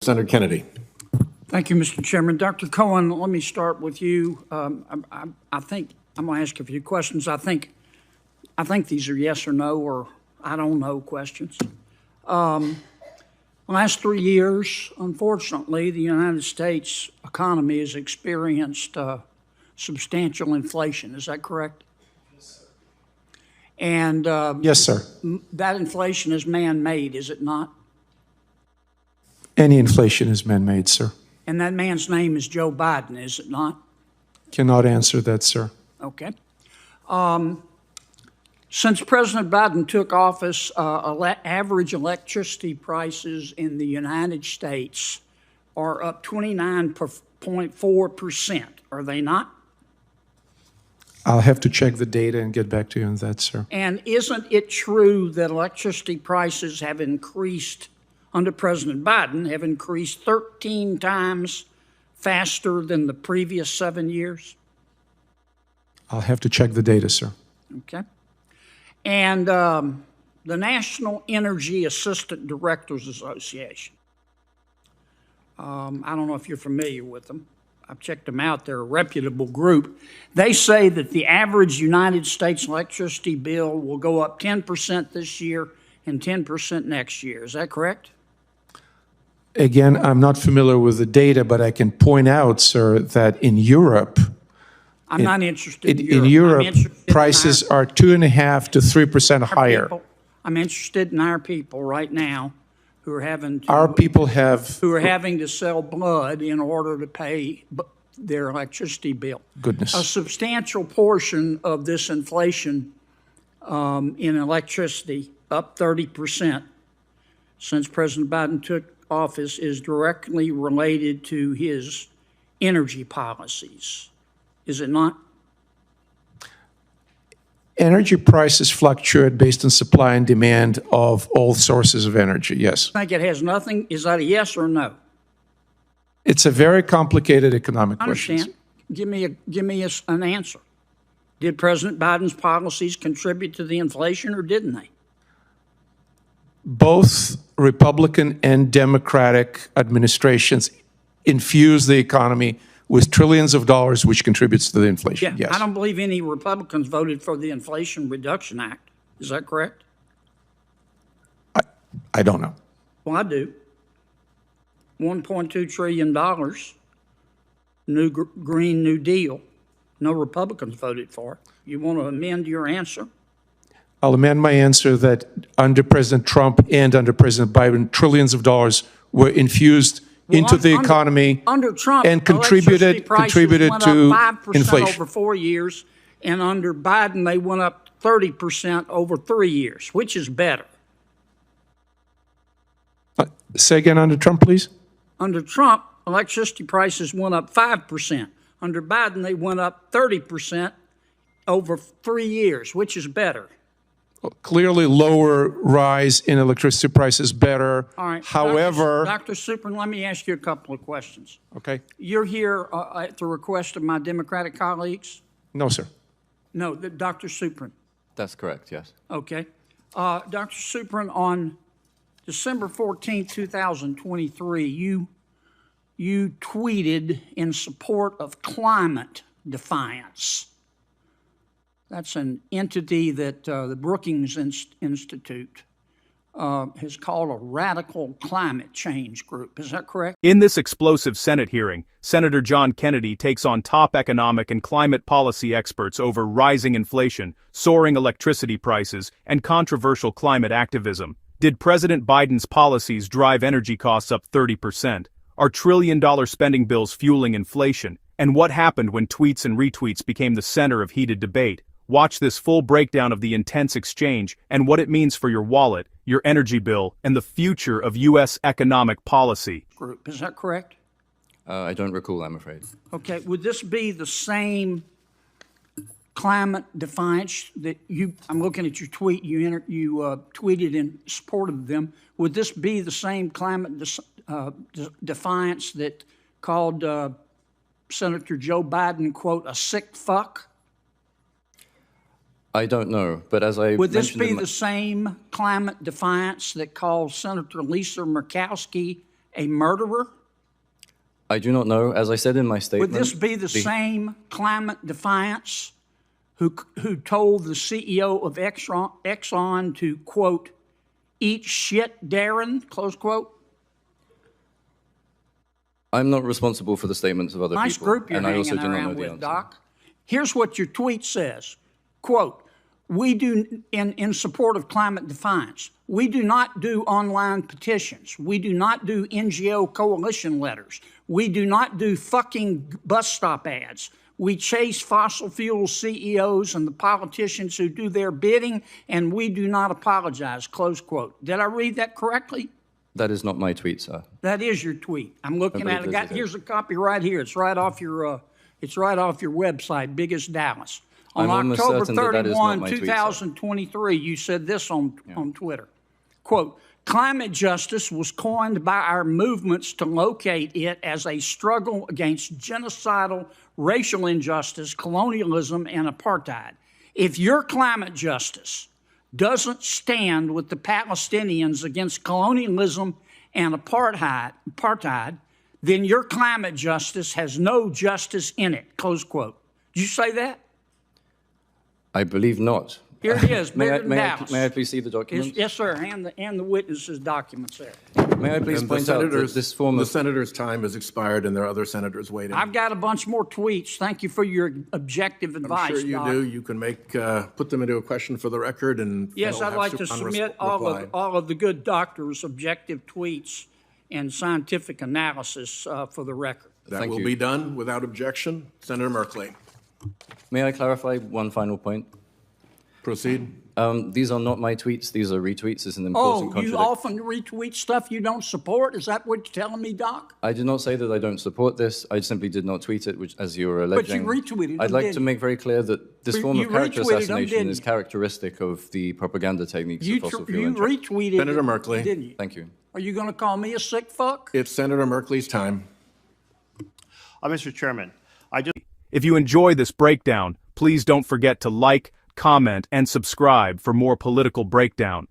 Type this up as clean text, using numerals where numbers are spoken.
Senator Kennedy. Thank you, Mr. Chairman. Dr. Cohen, let me start with you. I think I'm going to ask a few questions. I think these are yes or no or I don't know questions. Last 3 years, unfortunately, the United States economy has experienced substantial inflation. Is that correct? Yes, sir. And Yes, sir. that inflation is man-made, is it not? Any inflation is man-made, sir. And that man's name is Joe Biden, is it not? Cannot answer that, sir. Okay. Since President Biden took office, average electricity prices in the United States are up 29.4%, are they not? I'll have to check the data and get back to you on that, sir. And isn't it true that electricity prices have increased under President Biden, have increased 13 times faster than the previous 7 years? I'll have to check the data, sir. Okay. And the National Energy Assistant Directors Association, I don't know if you're familiar with them. I've checked them out. They're a reputable group. They say that the average United States electricity bill will go up 10% this year and 10% next year. Is that correct? Again, I'm not familiar with the data, but I can point out, sir, that in Europe, I'm not interested in in Europe. Europe, prices are 2.5% to 3% higher. I'm interested in our people right now who are having to, Our people have who are having to sell blood in order to pay their electricity bill. goodness. A substantial portion of this inflation in electricity, up 30% since President Biden took office, is directly related to his energy policies. Is it not? Energy prices fluctuate based on supply and demand of all sources of energy, yes. I think it has nothing. Is that a yes or no? It's a very complicated economic I question. understand. Give me an answer. Did President Biden's policies contribute to the inflation or didn't they? Both Republican and Democratic administrations infuse the economy with trillions of dollars, which contributes to the inflation. Yeah, Yes. I don't believe any Republicans voted for the Inflation Reduction Act. Is that correct? I don't know. Well, I do. $1.2 trillion, Green New Deal. No Republicans voted for it. You want to amend your answer? I'll amend my answer that under President Trump and under President Biden, trillions of dollars were infused into the economy under Trump, and contributed went to up 5% inflation. over 4 years, and under Biden they went up 30% over 3 years. Which is better? Say again, under Trump, please. Under Trump, electricity prices went up 5%. Under Biden, they went up 30% over 3 years. Which is better? Clearly, lower rise in electricity prices better. All right. However, Dr. Suprin, let me ask you a couple of questions. okay. You're here at the request of my Democratic colleagues? No, sir. No, Dr. Suprin. That's correct, yes. Okay. Dr. Suprin, on December 14, 2023, you tweeted in support of climate defiance. That's an entity that the Brookings Institute has called a radical climate change group. Is that correct? In this explosive Senate hearing, Senator John Kennedy takes on top economic and climate policy experts over rising inflation, soaring electricity prices, and controversial climate activism. Did President Biden's policies drive energy costs up 30%? Are trillion-dollar spending bills fueling inflation? And what happened when tweets and retweets became the center of heated debate? Watch this full breakdown of the intense exchange and what it means for your wallet, your energy bill, and the future of U.S. economic policy. Group. Is that correct? I don't recall, I'm afraid. Okay. Would this be the same climate defiance that I'm looking at your tweet, you tweeted in support of them. Would this be the same climate defiance that called Senator Joe Biden, quote, a sick fuck? I don't know, but as I Would this mentioned be the same climate defiance that calls Senator Lisa Murkowski a murderer? I do not know. As I said in my statement, Would this be the same climate defiance who told the CEO of Exxon to, quote, eat shit, Darren, close quote? I'm not responsible for the statements of other Nice people. group you're and I also hanging do not know around the with, answer. Doc. Here's what your tweet says, quote, we do, in support of climate defiance, we do not do online petitions. We do not do NGO coalition letters. We do not do fucking bus stop ads. We chase fossil fuel CEOs and the politicians who do their bidding, and we do not apologize, close quote. Did I read that correctly? That is not my tweet, sir. That is your tweet. I'm looking I at believe it. it is. Here's a copy right here. It's right off your website, Biggest Dallas. On I'm almost October certain that that is not 31, my tweet, sir. 2023, you said this on Twitter. Quote, climate justice was coined by our movements to locate it as a struggle against genocidal racial injustice, colonialism, and apartheid. If your climate justice doesn't stand with the Palestinians against colonialism and apartheid, then your climate justice has no justice in it, close quote. Did you say that? I believe not. Here it is, bigger than may Dallas. I please see the documents? Yes, sir, and the witnesses' documents there. May I please And the point out that senators, this form the of... senator's time has expired, and there are other senators waiting. I've got a bunch more tweets. Thank you for your objective advice, I'm sure you Doc. do. You can make, put them into a question for the record, and Yes, they'll I'd have like to submit all of the good doctors' objective tweets and scientific analysis for the record. That Thank will you. be done without objection. Senator Merkley, May I clarify one final point? proceed. These are not my tweets. These are retweets. It's an important Oh, you contradiction. often retweet stuff you don't support? Is that what you're telling me, Doc? I did not say that I don't support this. I simply did not tweet it, which, as you were But you alleging. retweeted I'd them, like didn't to you? make very clear that this But form you of character retweeted them, assassination didn't is you? characteristic of the propaganda techniques You of fossil fuel you interests. retweeted Senator it, Merkley. didn't you? Thank you. Are you going to call me a sick fuck? It's Senator Merkley's time. Mr. Chairman, If you enjoy this breakdown, please don't forget to like, comment, and subscribe for more political breakdown.